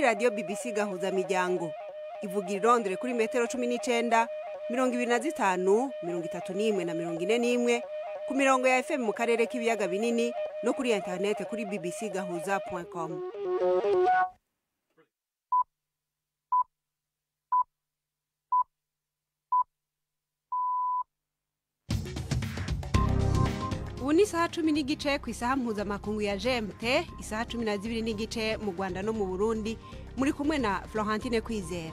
radio BBC gahuza miryango ivuga irondere kuri metero 19 25 31 na 41 ku mirongo ya FM mu karere k'ibiyaga binini no kuri internet kuri bbcgahuza.com. Ubu ni isaha 10 n'igice ku isaha mpuzamakungu ya GMT, isaha 12 n'igice mu Rwanda no mu Burundi. Muri kumwe na Florentine Kwizera.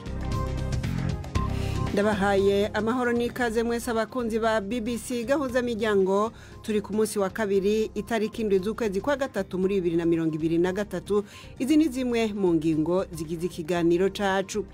Ndabahaye amahoro n'ikaze mwese abakunzi ba BBC gahuza miryango. Turi ku munsi wa kabiri itariki 7 z'ukwezi kwa gatatu muri 2023. Izi ni zimwe mu ngingo zigize ikiganiro cacu.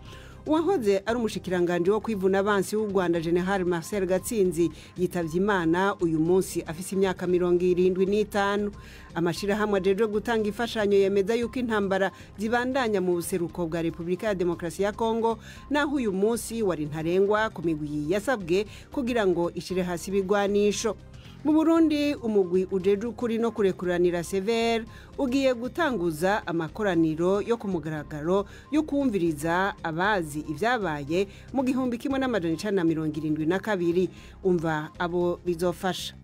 Uwahoze ari umushikiranganje wo kwivuna abansi w'u Rwanda General Marcel Gatsinzi yitavye Imana uyu munsi afise imyaka 75. Amashirahamwe ajeje gutanga ifashanyo yemeza yuko intambara zibandanya mu buseruko bwa Republika ya Demokrasi ya Kongo, naho uyu munsi wari ntarengwa ku migwi yasabwe kugira ngo ishire hasi bigwanisho. Mu Burundi umugwi ujeje ukuri no kurekuranira Sever ugiye gutanguza amakoraniro yo kumugaragaro yo kumviriza abazi ivyabaye mu 1972. Umva abo bizofasha.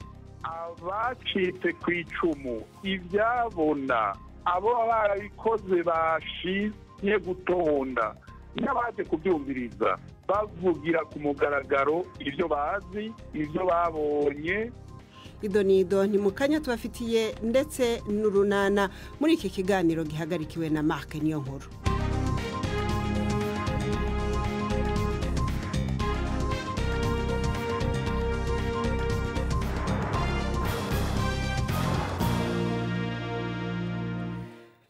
Abacitse kwicumu ivyabona abo barabikoze bashimye gutonda n'abaje kubyumviriza bavugira ku mugaragaro ivyo bazi ivyo babonye. Idonido ni mukanya tubafitiye ndetse n'urunana muri iki kiganiro gihagarikiwe na Mark Niyonkuru.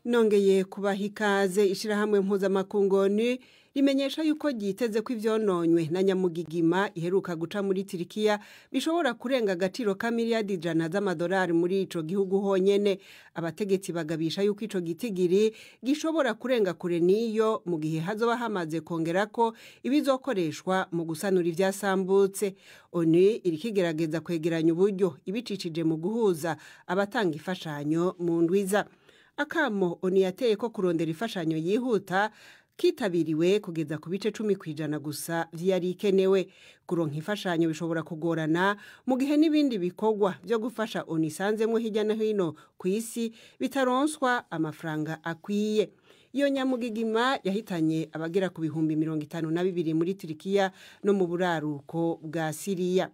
Nongeye kubaha ikaze. Ishirahamwe mpuzamakungu rimenyesha yuko giteze ko ivyononywe na nyamugigima iheruka guca muri Turikiya bishobora kurenga agaciro ka miliyari 100 z'amadolari muri ico gihugu honyene. Abategetsi bagabisha yuko ico gitigiri gishobora kurenga kure niyo mu gihe hazoba hamaze kongerako ibizokoreshwa mu gusanura ivyasambutse. ONU irikigerageza kwegeranya uburyo ibicicije mu guhuza abatanga ifashanyo mu ndwiza. Akamo ONU yateye ko kurondera ifashanyo yihuta kitabiriwe kugeza ku bice 10% gusa vyari ikenewe. Kuronka ifashanyo bishobora kugorana mu gihe n'ibindi bikorwa byo gufasha ONU isanzemwe hirya no hino ku isi bitaronswa amafaranga akwiye. Iyo nyamugigima yahitanye abagera ku bihumbi 52 muri Turikiya no mu buraruko bwa Syria.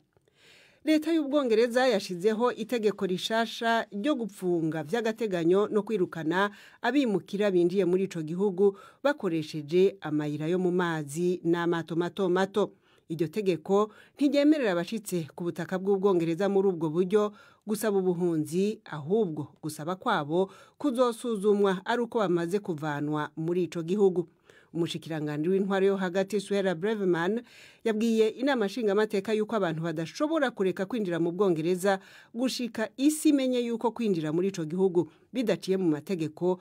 Leta y'Ubwongereza yashizeho itegeko rishasha ryo gupfunga vy'agateganyo no kwirukana abimukira binjiye muri ico gihugu bakoresheje amayira yo mu mazi n'amato mato. Iryo tegeko ntiryemerera abashitse ku butaka bw'Ubwongereza muri ubwo buryo gusaba ubuhunzi, ahubwo gusaba kwabo kuzosuzumwa ari uko bamaze kuvanwa muri ico gihugu. Umushikiranganje w'intwaro yo hagati Suella Braverman yabwiye inama nshingamateka yuko abantu badashobora kureka kwinjira mu Bwongereza gushika isi menye yuko kwinjira muri ico gihugu bidaciye mu mategeko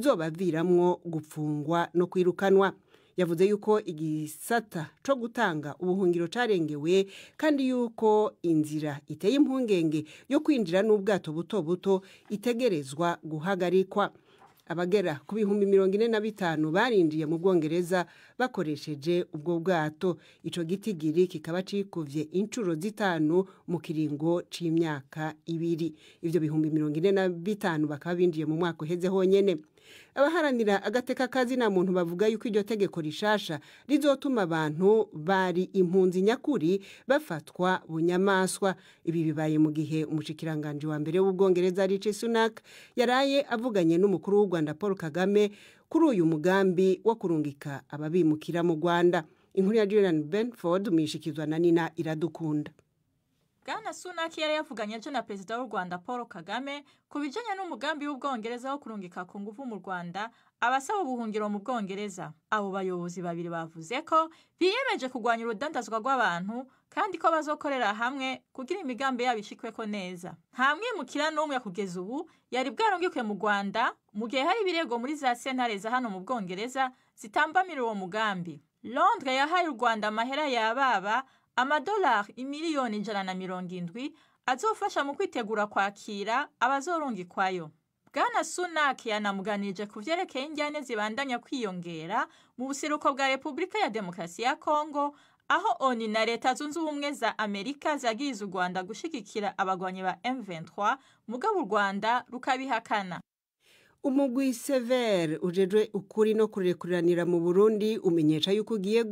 bizobaviramwo gupfungwa no kwirukanwa. Yavuze yuko igisata co gutanga ubuhungiro carengewe kandi yuko inzira iteye impungenge yo kwinjira n'ubwato buto itegerezwa guhagarikwa. Abagera ku bihumbi 45 barinjiye mu Bwongereza bakoresheje ubwo bwato. Ico gitigiri kikaba cikuvye incuro 5 mu kiringo c'imyaka 2. Ivyo bihumbi 45 bakaba binjiye mu mwaka uheze honyene. Abaharanira agateka kazi na muntu bavuga yuko iryo tegeko rishasha rizotuma abantu bari impunzi nyakuri bafatwa bunyamaswa. Ibi bibaye mu gihe umushikiranganje wa mbere w'Ubwongereza Rishi Sunak yaraye avuganye n'umukuru w'u Rwanda Paul Kagame kuri uyu mugambi wo kurungika ababimukira mu Rwanda. Inkuru ya Julian Benford mishikizwa na Nina Iradukunda. Bwana Sunak yari yavuganye na Perezida w'u Rwanda Paul Kagame kubijanye n'umugambi w'Ubwongereza wo kurungika ku nguvu mu Rwanda abasaba ubuhungiro mu Bwongereza. Abo bayobozi babiri bavuze ko biyemeje kugwanya urudandazwa rw'abantu kandi ko bazokorera hamwe kugira imigambi yabo ishikweko neza. Nta mwimukira n'umwe kugeza ubu yari bwarungikwe mu Rwanda mu gihe hari ibirego muri za sentare za hano mu Bwongereza zitambamira uwo mugambi. Londres yahaye u Rwanda amahera yababa amadolari 170 azofasha mu kwitegura kwakira abazorungikwayo. Bwana Sunak yanamuganirije ku vyerekeye injyane zibandanya kwiyongera mu buseruko bwa Repubulika ya Demokarasi ya Kongo, aho ONU na Leta Zunze Ubumwe za Amerika zagiriza u Rwanda gushigikira abagwanyi ba M23, mugabo u Rwanda rukabihakana. Umugwi Severe ujejwe ukuri no kurekuriranira mu Burundi umenyesha yuko ugiye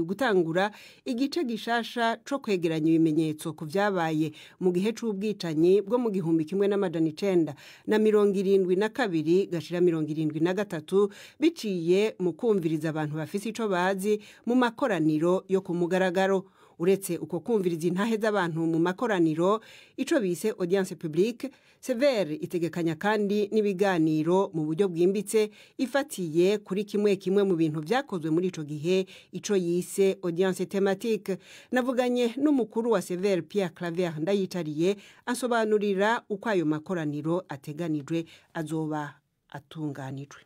gutangura igice gishasha co kwegeranya ibimenyetso ku vyabaye mu gihe c'ubwicanyi bwo mu 1972 gashira 1973 biciye mu kumviriza abantu bafise ico bazi mu makoraniro yo ku mugaragaro. Uretse uko kumviriza intahe z'abantu mu makoraniro, ico bise audience publique, Severe itegekanya kandi n'ibiganiro mu buryo bwimbitse ifatiye kuri kimwe mu bintu vyakozwe muri ico gihe, ico yise audience thématique. Navuganye n'umukuru wa Severe Pierre Claver Ndayitariye ansobanurira uko ayo makoraniro ateganijwe azoba atunganijwe.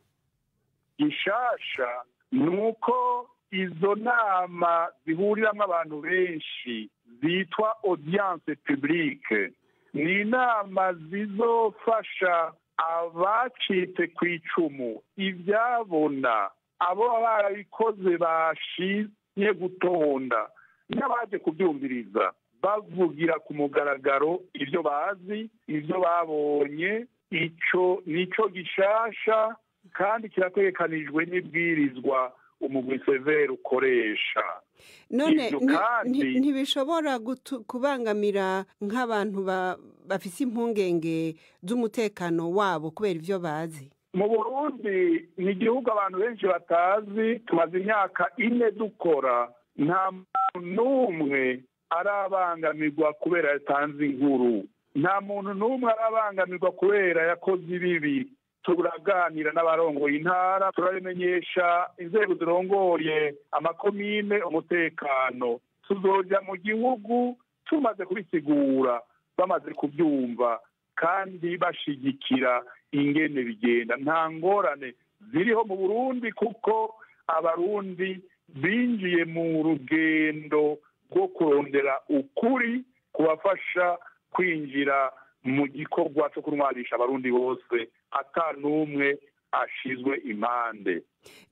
Gishasha nuko izo nama zihuriramwo abantu benshi zitwa audience publique, ni inama zizofasha abacitse kw'icumu ivyabona, abo barabikoze bashimye gutonda n'abaje kubyumviriza bavugira ku mugaragaro ivyo bazi, ivyo babonye. Ico nico gishasha kandi kirategekanijwe n'ibwirizwa umugwi Severe ukoresha. None ntibishobora kubangamira nk'abantu bafise impungenge z'umutekano wabo kubera ivyo bazi? Mu Burundi ni igihugu abantu benshi batazi, tumaze imyaka 4 dukora, nta muntu n'umwe arabangamirwa kubera yatanze inkuru, nta muntu n'umwe arabangamirwa kubera yakoze ibibi. Turaganira n'abarongoye intara, turabimenyesha inzego zirongoye amakomine umutekano. Tuzoja mu gihugu tumaze kubisigura, bamaze kubyumva kandi bashigikira ingene bigenda. Nta ngorane ziriho mu Burundi kuko abarundi binjiye mu rugendo rwo kurondera ukuri kubafasha kwinjira mu gikorwa cyo kunwanisha abarundi bose atanumwe ashizwe impande.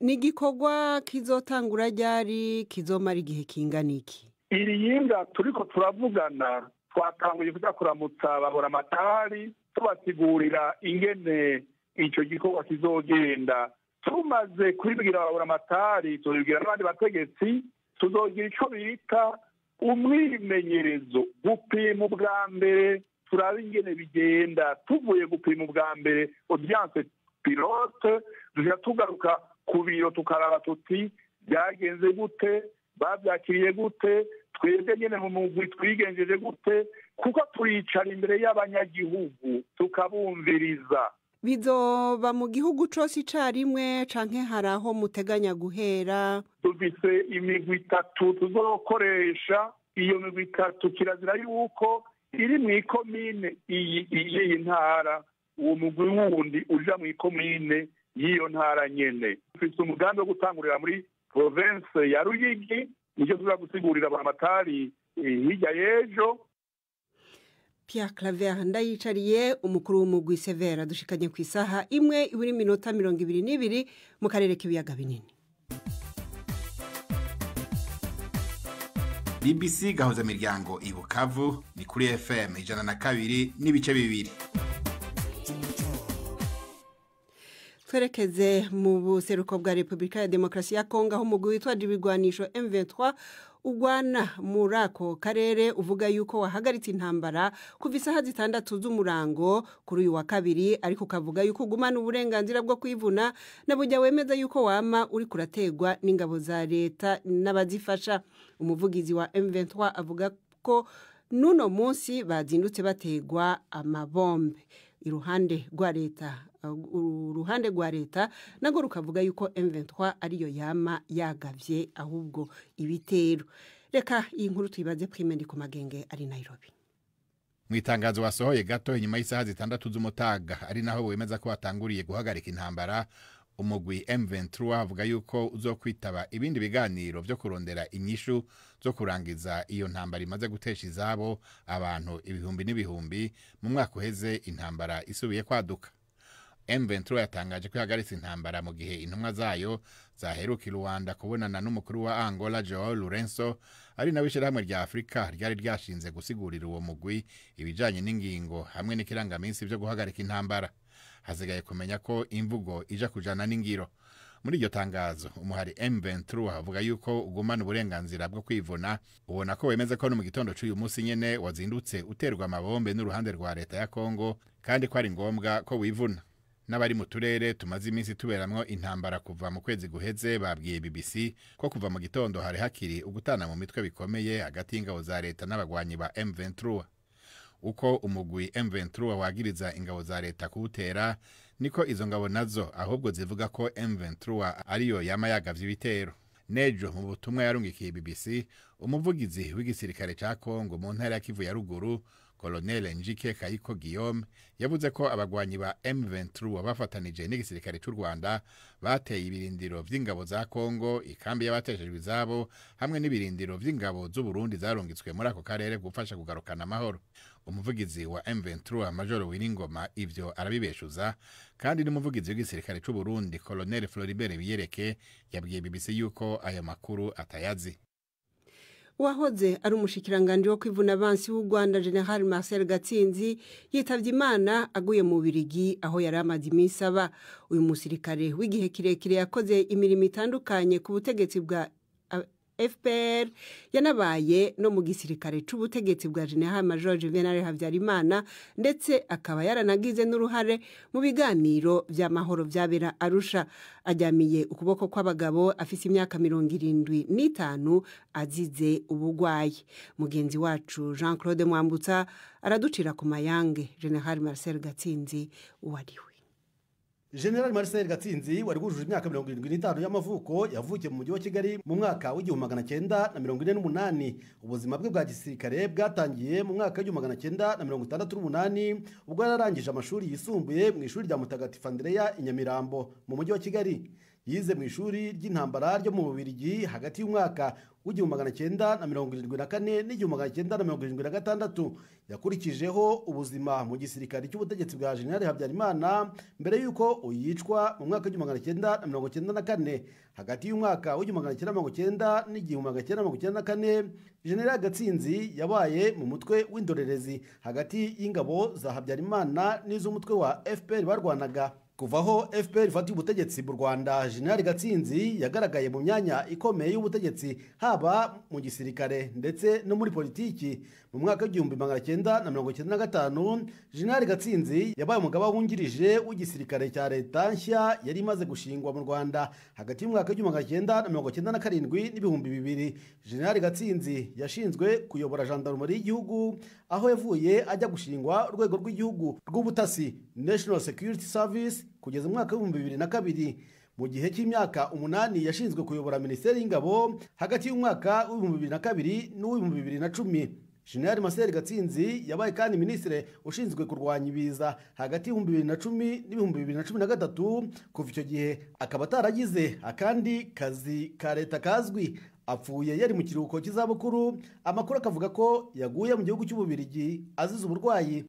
Ni igikorwa kizotangura ryari, kizomara igihe kingana iki? Iri yinga turiko turavugana twatanguye kuja kuramutsa ababuramatari tubasigurira ingene ico gikorwa kizogenda. Tumaze kubibwira ababuramatari, tubibwira n'abandi bategetsi, tuzogira ico bita umwimenyerezo, gupima ubwa mbere turabe ingene bigenda. Tuvuye gupima ubwa mbere audience pilote, dushaka tugaruka ku biro tukaraba tuti byagenze gute, babyakiriye gute, twebwe nyene mu mugwi twigenjeje gute, kuko turicara imbere y'abanyagihugu tukabumviriza. Bizoba mu gihugu cose icarimwe canke hari aho muteganya guhera? Dufise imigwi 3 tuzokoresha. Iyo migwi 3 kirazira yuko iri mu ikomine iyi ntara, uwo mugwi wundi uja mu ikomine y'iyo ntara nyene. Dufise umugambi wo gutangurira muri province ya Ruyigi, nicyo tuza gusigurira aburamatari hirya y'ejo. Pierre Claver Ndayicariye, umukuru w'umugwi Severe, dushikanye ku isaha 1:22 mu karere k'ibiyaga binini. BBC gahuza miryango i Bukavu ni kuri FM 102.2. Twerekeze mu buseruko bwa Repubulika ya Demokarasi ya Kongo, aho umugwi witwa ibigwanisho M23 ugwana muri ako karere uvuga yuko wahagaritse intambara kuva isaha 6 z'umurango kuri uyu wa kabiri, ariko ukavuga yuko ugumana uburenganzira bwo kwivuna na burya wemeza yuko wama uri kurategwa n'ingabo za leta n'abazifasha. Umuvugizi wa M23 avuga ko nuno munsi bazindutse bategwa amabombe. Uruhande rwa leta nago rukavuga yuko M23 ariyo yama yagavye ahubwo ibitero. Reka iyi nkuru tuyibaze Primendi ku magenge ari Nairobi. Mwitangazo wasohoye gato inyuma y'isaha 6 z'umutaga, ari naho wemeza ko watanguriye guhagarika intambara, umugwi M23 avuga yuko uzokwitaba ibindi biganiro byo kurondera inyishu zo kurangiza iyo ntambara imaze gutesha izabo abantu ibihumbi n'ibihumbi mu mwaka uheze intambara isubiye kwaduka. M23 yatangaje ko ihagaritse intambara mu gihe intumwa zayo zaheruka i Rwanda kubonana n'umukuru wa Angola Joao Lourenço ari nawe ishirahamwe rya Afrika ryari ryashinze gusigurira uwo mugwi ibijanye n'ingingo hamwe n'ikirangaminsi byo guhagarika intambara. Hasigaye kumenya ko imvugo ija kujana n'ingiro. Muri iryo tangazo umuhari M23 avuga yuko ugumana uburenganzira bwo kwivuna, ubona ko wemeze ko no mu gitondo cy'uyu munsi nyene wazindutse uterwa amabombe n'uruhande rwa leta ya Kongo, kandi ko ari ngombwa ko wivuna. N'abari mu turere tumaze iminsi tuberamwo intambara kuva mu kwezi guheze babwiye BBC ko kuva mu gitondo hari hakiri ugutana mu mitwe bikomeye hagati y'ingabo za leta n'abagwanyi ba M23. Uko umugwi M23 wagiriza ingabo za leta kuwutera, niko izo ngabo nazo ahubwo zivuga ko M23 ariyo yama yagavye ibitero. Nejo mu butumwa yarungikiye BBC, umuvugizi w'igisirikare ca Kongo mu ntara ya Kivu ya ruguru, Colonel Njike Kayiko Guillaume, yavuze ko abagwanyi ba M23 bafatanije n'igisirikare cy'u Rwanda bateye ibirindiro vy'ingabo za Kongo, ikambi y'abateshejwe izabo hamwe n'ibirindiro vy'ingabo z'u Burundi zarungitswe muri ako karere gufasha kugarukana amahoro. Umuvugizi wa M23 Major Wiringoma ivyo arabibeshuza, kandi n'umuvugizi w'igisirikare cy'u Burundi Colonel Floribert Biyereke yabwiye BBC yuko aya makuru atayazi. Uwahoze ari umushikiranganje wo kwivuna abansi w'u Rwanda General Marcel Gatsinzi yitavye Imana aguye mu Birigi aho yari amaze iminsi aba. Uyu musirikare w'igihe kirekire yakoze imirimo itandukanye ku butegetsi bwa FPR, yanabaye no mu gisirikare c'ubutegetsi bwa General Major Juvenal Habyarimana, ndetse akaba yaranagize n'uruhare mu biganiro vy'amahoro vyabera Arusha. Ajyamiye ukuboko kw'abagabo afise imyaka 75 azize ubugwayi. Mugenzi wacu Jean Claude Mwambutsa araducira ku mayange General Marcel Gatsinzi uwariwe. General Marcel Gatsinzi wari gujuje imyaka 75 y'amavuko, yavukiye mu mujyi wa Kigali mu mwaka w'1948. Ubuzima bwe bwa gisirikare bwatangiye mu mwaka w'1968 ubwo yararangije amashuri yisumbuye mu ishuri rya Mutagatifu Andrea i Nyamirambo mu mujyi wa Kigali. Yize mu ishuri ry'intambara ryo mu Bubiligi hagati y'umwaka w'1974 n'1976. Yakurikijeho ubuzima mu gisirikare cy'ubutegetsi bwa General Habyarimana mbere yuko uyicwa mu mwaka w'1994. Hagati y'umwaka w'1990 n'1994 General Gatsinzi yabaye mu mutwe w'indorerezi hagati y'ingabo za Habyarimana n'iz'umutwe wa FPR barwanaga. Kuvaho FPR ifatiye ubutegetsi mu Rwanda, General Gatsinzi yagaragaye mu myanya ikomeye y'ubutegetsi haba mu gisirikare ndetse no muri politiki. Mu mwaka w'1995 General Gatsinzi yabaye umugaba wungirije w'igisirikare cya leta nshya yari imaze gushingwa mu Rwanda hagati y'umwaka w'1997 n'2000. General Gatsinzi yashinzwe kuyobora gendarmerie y'igihugu, aho yavuye ajya gushingwa urwego rw'igihugu rw'ubutasi National Security Service kugeza mu mwaka w'2002. Mu gihe cy'imyaka 8 yashinzwe kuyobora Minisiteri y'Ingabo hagati y'umwaka w'2002 n'uw'2010. General Marcel Gatsinzi yabaye kandi ministre ushinzwe kurwanya ibiza hagati y'2010 n'2013. Kuva icyo gihe akaba ataragize akandi kazi ka leta kazwi. Apfuye yari mu kiruhuko cy'izabukuru. Amakuru akavuga ko yaguye mu gihugu cy'Ububiligi azize uburwayi.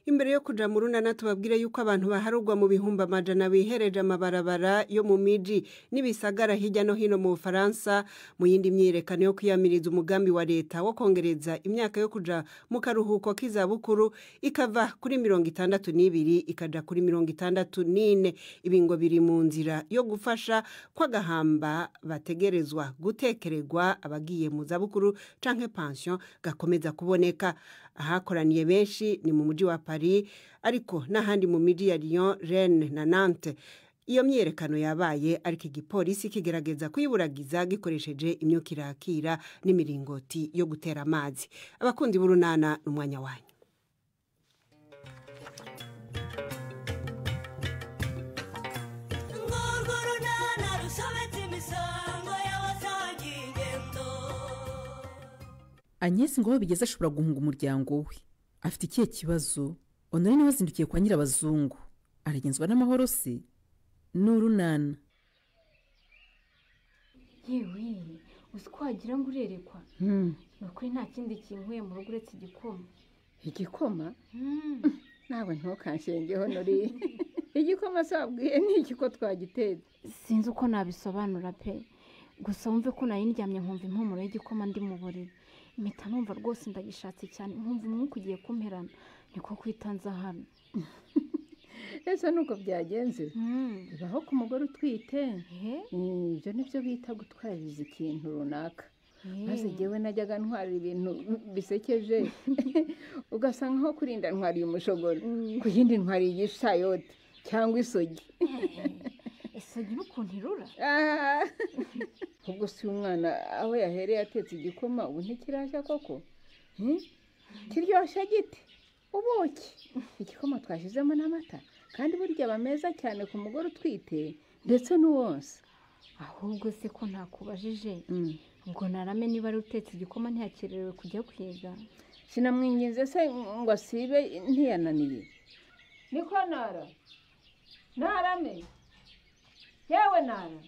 Imbere yo kuja mu runana tubabwire yuko abantu baharugwa mu bihumba amajana bihereje amabarabara yo mu miji n'ibisagara hirya no hino mu Faransa mu yindi myiyerekano yo kwiyamiriza umugambi wa leta wo kongereza imyaka yo kuja mu karuhuko k'izabukuru ikava kuri 62 ikaja kuri 64. Ibingo biri mu nzira yo gufasha kw'agahamba bategerezwa gutekererwa abagiye mu zabukuru canke pension gakomeza kuboneka. Ahakoraniye benshi ni mu mujyi wa Paris, ariko n'ahandi mu miji ya Lyon, Rennes na Nantes. Iyo myiyerekano yabaye ariko igipolisi kigerageza kuyiburagiza gikoresheje imyuka irakira n'imiringoti yo gutera amazi. Abakundi b'urunana n'umwanya wanyu. Agnes ngo bigeze ashobora guhunga umuryango we. Afite ikihe kibazo? Honorine wazindukiye kwa Nyirabazungu. Aragenzwa n'amahoro se? N'urunana. Yewe, uzikwagira ngo urerekwa. Nukuri nta kindi kinkuye mu rugo uretse igikoma. Igikoma? Nawe ntukanshengeho Honorine. igikoma sabwiye ni iki ko twagitetse? sinzi uko nabisobanura pe gusa wumve ko nari ndyamye nkumva impumuro y'igikoma ndi mu buriri impita numva rwose ndagishatse cyane nkumva umwuka ugiye kumperana niko kwitanza hano. ese nuko byagenze bibaho ku mugore utwite ibyo nibyo bita gutwariza ikintu runaka maze jyewe najyaga ntwarira ibintu bisekeje ugasanga nko kurinda ntwariye umushogoro ku yindi ntwariye igishayote cyangwa isogi. isogi n'ukuntu irura ubwo si umwana aho yahereye atetse igikoma ubu ntikirashya koko kiryoshya gite ubuki igikoma twashyizemo n'amata kandi burya aba meza cyane ku mugore utwite ndetse n'uwonsa. ahubwo se ko ntakubajije ubwo narame niba ari utetse igikoma ntiyakererewe kujya kwiga. sinamwinginze se ngo asibe ntiyananiye. niko nara narame yewe nara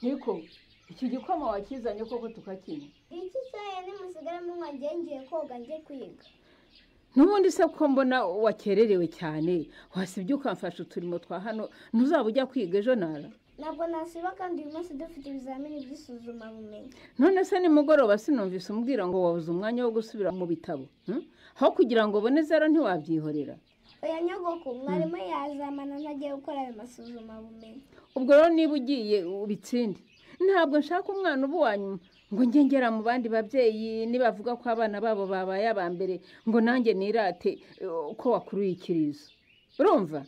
niko iki gikoma wakizanye koko tukakinywa. iki cyaye nimusigaramo nkagiye ngiye koga njye kwiga. n'ubundi se ko mbona wakererewe cyane wasibye ukamfasha uturimo twa hano ntuzaba ujya kwiga ejo nara? ntabwo nasiba kandi uyu munsi dufite ibizamini by'isuzumabumenyi. none se nimugoroba sinumvise umbwira ngo wabuze umwanya wo gusubira mu bitabo aho kugira ngo ubone zero ntiwabyihorera? oya nyogoko mwarimu yazamana ntagiye gukora ayo masuzumabumenyi. ubwo rero niba ugiye ubitsinde ntabwo nshaka umwana uba uwanyuma ngo njye ngera mu bandi babyeyi nibavuga ko abana babo babaye aba mbere ngo nanjye nirate ko wakuruye ikirizo. urumva?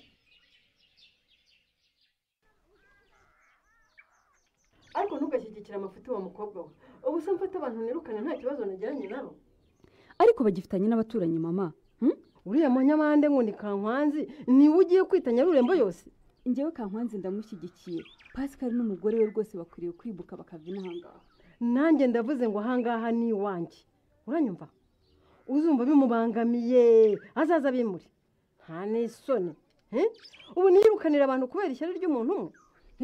ariko ntugashyigikire amafuti wa mukobwa we ubu se mfata abantu nirukane nta kibazo nagiranye nabo. ariko bagifitanye n'abaturanyi mama. uriya munyamande ngo ni Kankwanzi niwe ugiye kwita Nyarurembo yose? njyewe Kankwanzi ndamushyigikiye. Pascal n'umugore we rwose bakwiriye kwibuka bakava inahangaha. nanjye ndavuze ngo ahangaha ni iwanjye uranyumva? uzumva bimubangamiye azaza bimuri nta n'isoni. ubu niyirukanira abantu kubera ishyari ry'umuntu umwe?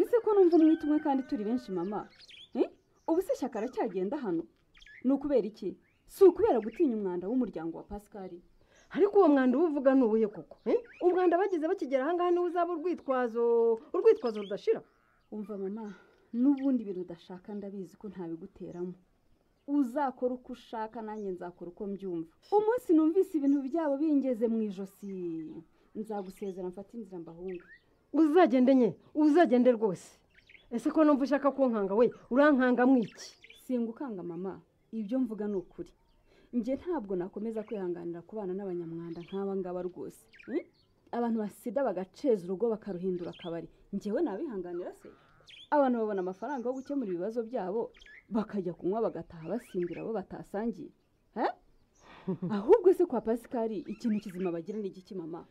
ese ko numva umwita umwe kandi turi benshi mama. ubu se shyaka aracyagenda hano ni ukubera iki? si ukubera gutinya umwanda w'umuryango wa Pascal? ariko uwo mwanda uvuga ni ubuhe koko? umwanda bagize bakigera ahangaha niwe uzaba urwitwazo rudashira. umva mama n'ubundi ibintu udashaka ndabizi ko ntabiguteramo. uzakora uko ushaka nanjye nzakora uko mbyumva. umunsi numvise ibintu byabo bingeze mu ijosi nzagusezera mfata inzira mbahunga. uzagende rwose. ese ko numva ushaka kunkanga we urankanga mwiki? singukanga mama ibyo mvuga ni ukuri. njye ntabwo nakomeza kwihanganira kubana n'abanyamwanda nk'aba ngaba rwose. abantu basida bagaceza urugo bakaruhindura akabari njyewe nabihanganira se? abantu babona amafaranga yo gukemura ibibazo byabo bakajya kunywa bagataha basimbira abo batasangiye. ahubwo se kwa Pascal ikintu kizima bagira ni igiki mama?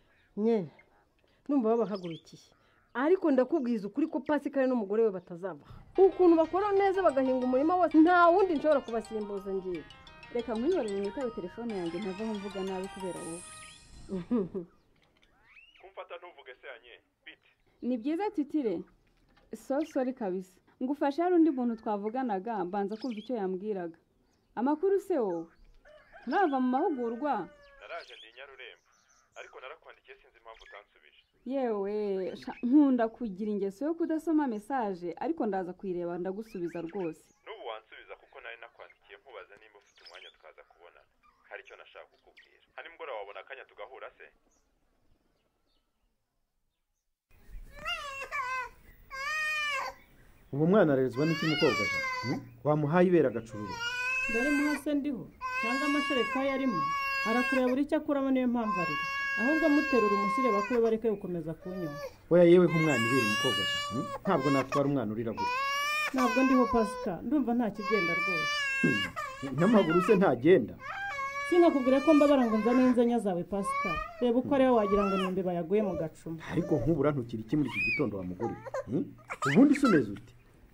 numva babahagurukiye ariko ndakubwiza ukuri ko Pascal n'umugore we batazava. ukuntu bakora neza bagahinga umurima wose nta wundi nshobora kubasimbuza ngiye. reka nkwihorere nitabe telefone yanjye ntavaho mvuga nabi kubera wowe. kumfata ntuvuge se anye bite? ni byiza titire sorry kabisa ngufashe hari undi muntu twavuganaga mbanza kumva icyo yambwiraga. amakuru se wowe nava mu mahugurwa? naraje ndi Nyarurembo ariko narakwandikiye sinzi impamvu utansubije. yewe nkunda kugira ingeso yo kudasoma message ariko ndaza kuyireba ndagusubiza rwose. n'ubu wansubiza kuko nari nakwandikiye nkubaza nimba ufite umwanya tukaza kubona hari icyo nashaka kukubwira. hari mugoroba wabona akanya tugahura se? ubu mwana arezwa n'iki mukobwa ja? wamuhaye ibera agacururuka? ndarimo hase ndiho cyangwa amashereka yarimo arakureba buri icyo akuramo niyo mpamvu arira ahubwo amuterura umushyire bakuru bareke gukomeza kunywa. oya yewe nk'umwana ibera umukobwa ja? ntabwo natwara umwana urira gutya. ntabwo ndiho Pascal ndumva nta kigenda rwose. n'amaguru se ntagenda? sinkakubwire ko mbabara ngo nzane inzenya zawe Pascal. reba uko ariho wagira ngo nimbe bayaguye mu gacuma. ariko nk'ubura ntukiri iki muri iki gitondo wa mugore? ubundi se umeze ute?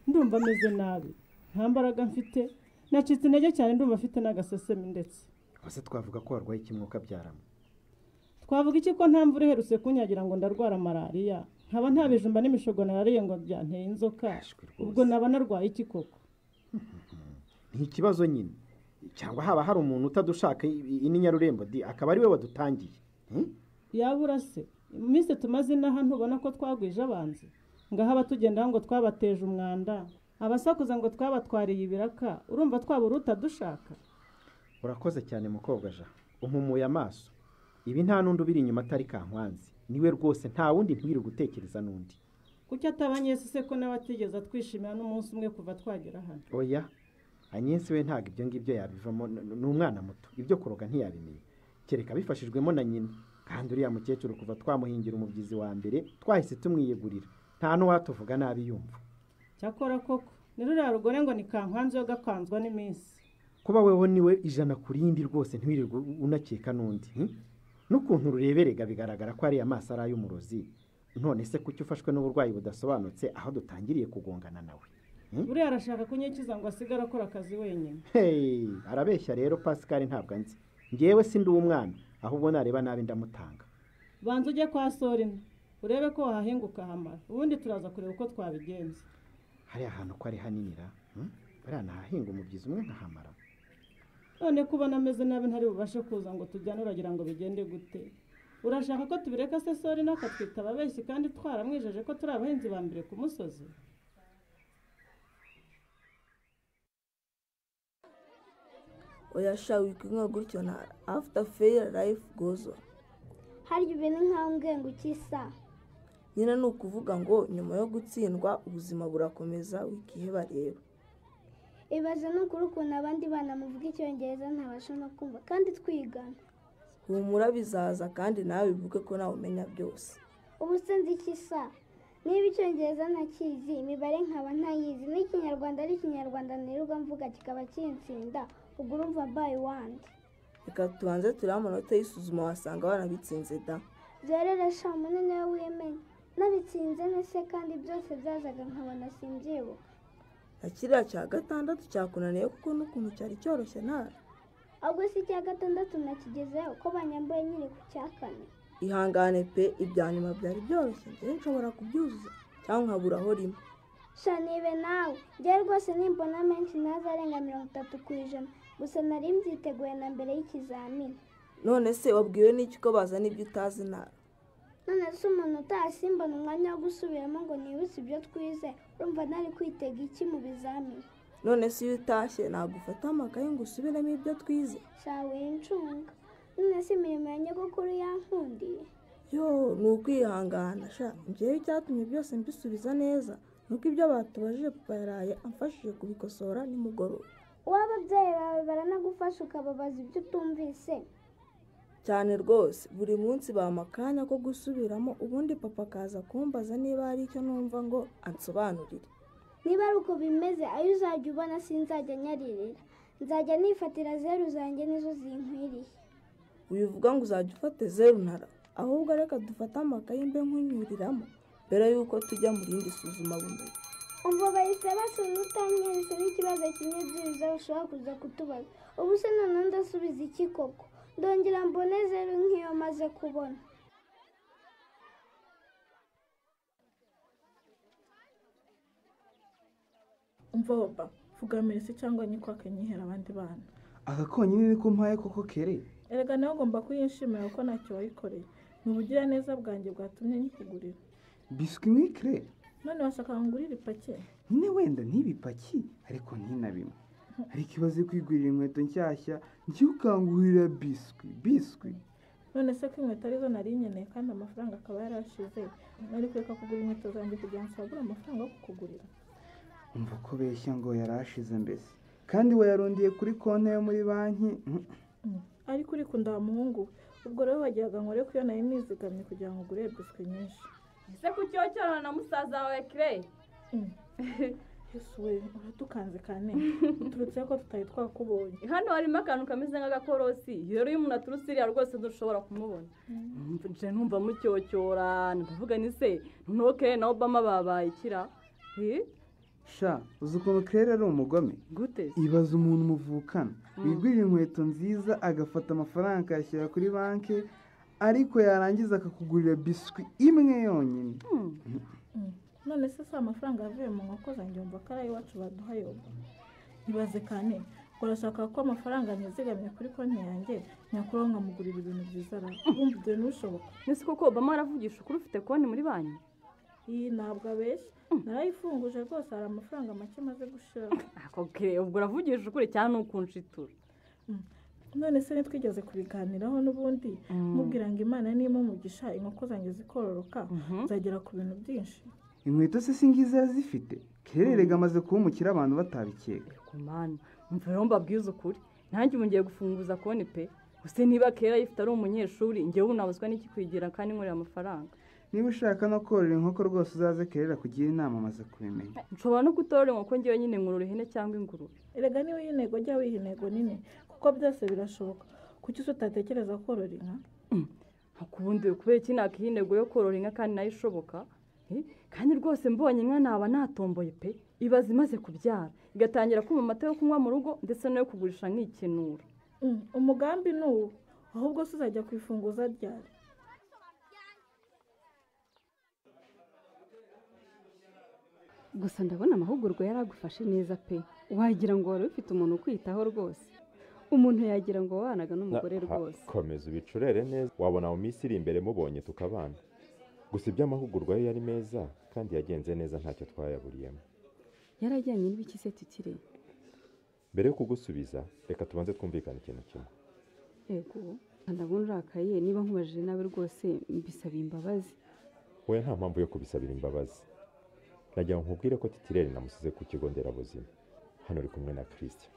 ndumva ameze nabi nta mbaraga mfite nacitse intege cyane ndumva afite n'agasesemi ndetse. ese twavuga ko warwaye ikimwuka byaramo? twavuga iki ko nta mvura iherutse kunyagira ngo ndarwara malariya nkaba nta bijumba n'imishogo narariye ngo byanteye inzoka ubwo naba narwaye iki koko? ni ikibazo nyine cyangwa haba hari umuntu utadushaka ini Nyarurembo akaba ari we wadutangiye. yabura se iminsi tumaze inaha ntubona ko twagwije abanzi ngaho abatugendaho ngo twabateje umwanda abasakuza ngo twabatwariye ibiraka urumva twabura utadushaka. urakoze cyane mukobwa ja umpumuye amaso ibi nta n'undi ubiri inyuma atari Kankwanzi niwe rwose nta wundi ntwiri gutekereza n'undi. kuki atabanyesi se ko nawe atigeze twishimira n'umunsi umwe kuva twagera hano? oya Anyesi we ntabwo ibyo ngibyo yabivamo ni umwana muto ibyo kuroga ntiyabimenya kereka bifashijwemo na nyina kandi uriya mukecuru kuva twamuhingira umubyizi wa mbere twahise tumwiyegurira nta n'uwatuvuga nabi yumva. cyakora koko ni ruriya rugore ngo ni Kankwanzi yo gakanzwa n'iminsi. kuba wewe niwe ijana ku rindi rwose ntiwirirwe unakeka n'undi n'ukuntu urureberega bigaragara ko ari amaso ari ay'umurozi none se kuki ufashwe n'uburwayi budasobanutse aho dutangiriye kugongana nawe? buriya arashaka kunyikiza ngo asigare akora akazi wenyine. arabeshya rero Pascal ntabwo anzi ngewe si ndi umwana ahubwo nareba nabi ndamutanga. banza ujye kwa Sorina urebe ko wahahinguka hamara ubundi turaza kureba uko twabigenza. hariya hantu ko ari haninira buriya nahahinga umubyizi umwe nkahamara. none kubona ameze nabi ntari bubashe kuza ngo tujyane uragira ngo bigende gute? urashaka ko tubireka se Sorina akatwita ababeshyi kandi twaramwijeje ko turi abahinzi ba mbere ku musozi? oya sha wikwinka gutyo na after failure life goes on. harya ibintu nkaho ngo ukisa nyine ni ukuvuga ngo nyuma yo gutsindwa ubuzima burakomeza wikiheba rero. ibaze n'ukuri ukuntu abandi bana muvuga icyongereza ntabasha no kumva kandi twigana. humura bizaza kandi nawe bivuge ko nawe umenya byose. ubu se nzi ikisa niba icyongereza ntakizi imibare nkaba ntayizi n'ikinyarwanda ari ikinyarwanda nirirwa mvuga kikaba kinsinda ubwo urumva bayi wandi. reka tubanze turiho amanota y'isuzuma wasanga wanabitsinze da. byarera sha munini we wemeye nabitsinze nese kandi byose byazaga nkabona simbyibuka. na kiriya cya gatandatu cyakunaniye kuko n'ukuntu cyari cyoroshye ntara. ahubwo si icya gatandatu nakigezeho ko banyambaye nyine ku cya kane. ihangane pe ibya nyuma byari byoroshye njyewe nshobora kubyuzuza cyangwa nkaburaho rimwe. sha nibe nawe njyewe rwose nimbona menshi ntazarenga 30%, gusa nari mbyiteguye na mbere y'ikizamini. none se wabwiwe n'iki ko bazana ibyo utazi ntara? none se umuntu utasimbona umwanya wo gusubiramo ngo nibutse ibyo twize urumva ntari kwitega iki mu bizamini? none se iyo utashye nagufata amakaye ngo usubiremo ibyo twize? sha wincunga none se imirimo ya nyogokuru yankundiye. yo ni ukwihangana sha njyewe icyatumye byose mbisubiza neza nuko ibyo batubajije papa yaraye amfashije kubikosora nimugoroba. uw'ababyeyi bawe baranagufasha ukababaza ibyo utumvise? cyane rwose buri munsi bampa akanya ko gusubiramo ubundi papa akaza kumbaza niba hari icyo numva ngo ansobanurire. niba ari uko bimeze ayo uzajya ubona sinzajya nyaririra nzajya nifatira 0 zanjye nizo zinkwiriye. ubivuga ngo uzajya ufate 0 ntara ahubwo reka dufate amakaye mbe nkunyuriramo mbere y'uko tujya mu rindi suzuma bumenyi. umva bahise basubira utanyeretse n'ikibazo kimwe byiza ushobora kuza kutubaza. ubu se noneho ndasubiza iki koko? ndongera mbone 0 nk'iyo maze kubona. umva baba vuga merisi cyangwa nyikwake nyihera abandi bana. aka konyine niko mpaye koko kere. erega nawe ugomba kuyishimira kuko ntacyo wayikoreye ni ubugiraneza bwanjye bwatumye nyikugurira. biswi mwikire none washaka ngurira ipaki? nyine wenda ntibipaki ariko ntinabimwe ariko ibaze kwigurira inkweto nshyashya ntiukangurira biswi. none se ko inkweto arizo nari nkeneye kandi amafaranga akaba yarashize nari kureka kugura inkweto zanjye kugira ngo nsagure amafaranga yo kukugurira? umva ko beshya ngo yarashize mbese kandi wayarundiye kuri konti yo muri banki. ariko uri kunda wa muhungu ubwo rero wagiraga ngo reko iyo nari nizigamye kugira ngo ugure biswi nyinshi. ese kuki wocyarana na musaza wawe kire? yesu we uratukanze kane uturutse ko tutari twakubonye. hano harimo akantu kameze nk'agakorosi rero iyo umuntu aturutse iriya rwose dushobora kumubona. nje numva mucyocyorana ndavuga ni se ntuke na Obama babaye ikira. sha uzi ukuntu kere ari umugome gute? ibaza umuntu muvukana wigurira inkweto nziza agafata amafaranga akayashyira kuri banki ariko yarangiza akakugurira biswi imwe yonyine. none se si amafaranga yavuye mu nkoko zanjye wumva ko ari ay'iwacu baduha yoba? ibaze kane urashaka ko amafaranga ntizigamye kuri konti yanjye nyakuraho nkamugurira ibintu byiza wumva ibyo ntibishoboka. Nese koko Obama aravugisha ukuri ufite konti muri banki? Iyi ntabwo abeshya narayifunguje rwose hari amafaranga make maze gushira. Okay, ubwo uravugisha ukuri cyane nukunshitura. None se nitwigeze kubiganiraho n'ubundi mubwira ngo Imana nimo mugisha inkoko zanjye zikororoka zagera ku bintu byinshi. Inkweto se singiza zifite kererega amaze kuhumukira abantu batabikeka. Kumana mva rero mbabwiza ukuri nanjye mungiye gufunguza konti pe. Use niba kera yifite ari umunyeshuri ngewe unabuzwa n'iki kwigira kandi nkorera amafaranga. Niba ushaka no korora inkoko rwose uzaze kerera kugira inama amaze kubimenya. Nshobora no kutorora inkoko ngewe nyine nkurura ihene cyangwa ingurube. Erega niba intego jya wiha intego nini kuko byose birashoboka. Kuki utatekereza korora inka? Hakubundi kubera iki nakiha intego yo korora inka kandi nayo ishoboka? Kandi rwose mbonye inka naba natomboye pe. Ibaza imaze kubyara igatangira kuma amata yo kunywa mu rugo ndetse no kugurisha nk'ikinura. Umugambi ni uwo ahubwo se uzajya kwifunguza ryari? Gusa ndabona amahugurwa yaragufashe neza pe. Wagira ngo wari ufite umuntu ukwitaho rwose. Umuntu yagira ngo wabanaga n'umugore rwose. Komeza ubicurere neza wabona mu minsi iri imbere mubonye tukabana. Gusa iby'amahugurwa yo yari meza kandi yagenze neza ntacyo twayaburiyemo. Yarajyanye n'ibiki se Titire? Mbere yo kugusubiza reka tubanze twumvikana ikintu kimwe. Yego ndabona urakaye niba nkubajije nawe rwose mbisaba imbabazi. Wowe nta mpamvu yo kubisabira imbabazi. Nagira ngo nkubwire ko Titirere namusize ku kigo nderabuzima. Hano uri kumwe na Christian.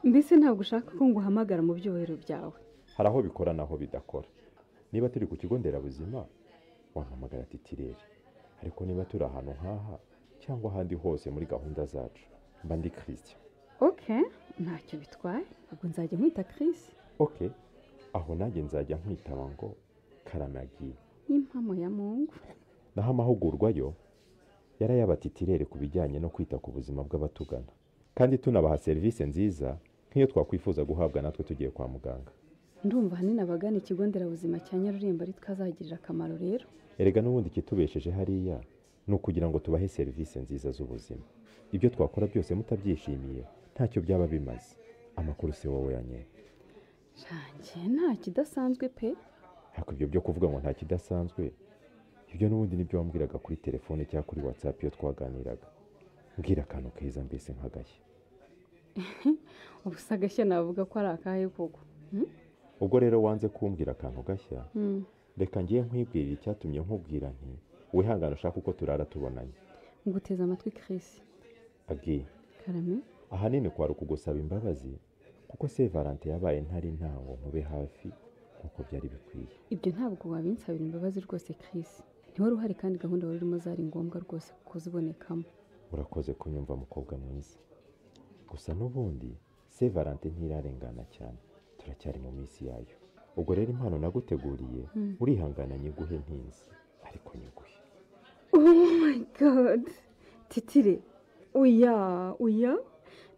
Mbese ntabwo ushaka ko nguhamagara mu byohero byawe? Hari aho bikora naho bidakora. Niba turi ku kigo nderabuzima wampamagara Titirere. Ariko niba turi ahantu nk'aha cyangwa ahandi hose muri gahunda zacu mba ndi Christian. Okay, ntacyo bitwaye. Ubwo nzajya nkwita Chris. Okay. Aho nanjye nzajya nkwitaba ngo Karamagi. Impamo ya Mungu. Naho amahugurwa yo yarayabatitirere ku bijyanye no kwita ku buzima bw'abatugana. Kandi tunabaha serivisi nziza nk'iyo twakwifuza guhabwa natwe tugiye kwa muganga. Ndumva hanini abagana ikigo nderabuzima cya Nyarurembo ari twazagirira akamaro rero. Erega n'ubundi kitubesheje hariya ni ukugira ngo tubahe serivisi nziza z'ubuzima. Ibyo twakora byose mutabyishimiye ntacyo byaba bimaze. Amakuru se wowe yanye. Janjye nta kidasanzwe pe. Ariko ibyo byo kuvuga ngo nta kidasanzwe ibyo n'ubundi nibyo wambwiraga kuri telefone cyangwa kuri WhatsApp iyo twaganiraga. Mbwira akantu keza mbese nk'agashya. Ubusa agashya navuga ko ari akahe koko. Ubwo rero wanze kumbwira akantu gashya. Reka ngiye nkwibwirira icyatumye nkubwira nti wihangane ushaka uko turara tubonanye. Nguteze amatwi Chris. Agi. Karame. Ahanini kwari ukugusaba imbabazi kuko se Valente yabaye ntari ntawo nkube hafi nkuko byari bikwiye. Ibyo ntabwo wabinsabira imbabazi rwose Chris. Ntiwari uhari kandi gahunda wari urimo zari ngombwa rwose kuko zibonekamo. Urakoze kunyumva mukobwa mwiza. Gusa n'ubundi se Valente ntirarengana cyane. Turacyari mu minsi yayo. Ubwo rero impano naguteguriye urihangana nyiguhe ntinzi ariko nyiguhe. Oh my god. Titire. Oya.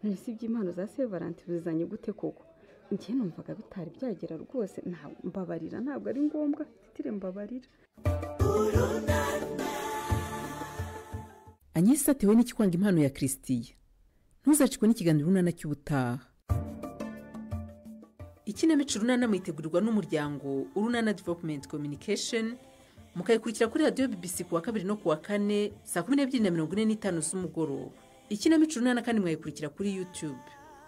Nisi by'impano za se Valente bizanye gute koko? Njye numvaga bitari byagera rwose mbabarira ntabwo ari ngombwa. Titire mbabarira. Anyesa atewe n'ikikwanga impano ya Christian. Ntuzacikwe n'ikiganiro runana cy'ubutaha. Ikinamico runana mwitegurirwa n'umuryango Urunana Development Communication mukayikurikira kuri radio BBC kuwa 2 no kuwa 4 saa 12:45 z'umugoroba. Ikinamico runana kandi mwayikurikira kuri YouTube.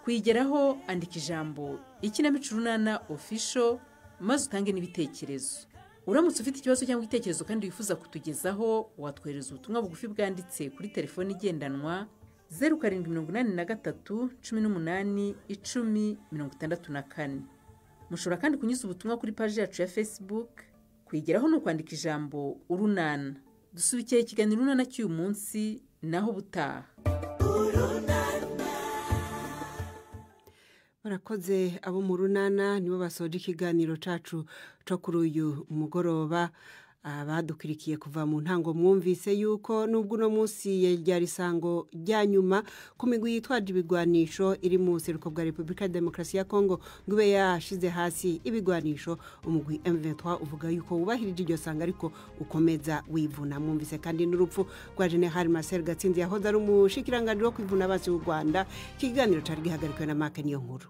Kuyigeraho andika ijambo Ikinamico runana official maze utange n'ibitekerezo. Uramutse ufite ikibazo cyangwa igitekerezo kandi wifuza kutugezaho watwohereza ubutumwa bugufi bwanditse kuri telefone igendanwa 0783 18 10 Mushobora kandi kunyuza ubutumwa kuri page yacu ya Facebook. Kwigeraho no kwandika ijambo Urunana. Dusubikiye ikiganiro runana cy'uyu munsi naho butaha. Barakoze abo mu runana nibo basoje ikiganiro cacu cyo kuri uyu mugoroba. abadukurikiye kuva mu ntango mwumvise yuko nubwo uno munsi ryari isango rya nyuma ku migwi yitwaje ibigwanisho iri mu buseruko bwa Repubulika ya Demokarasi ya Kongo ngo ibe yashize hasi ibigwanisho umugwi M23 uvuga yuko wubahirije iryo sanga ariko ukomeza wivuna. Mwumvise kandi n'urupfu rwa General Marcel Gatsinzi yahoze ari umushikiranganje wo kwivuna abasi b'u Rwanda. Ikiganiro cari gihagarikiwe na Mark Niyonkuru.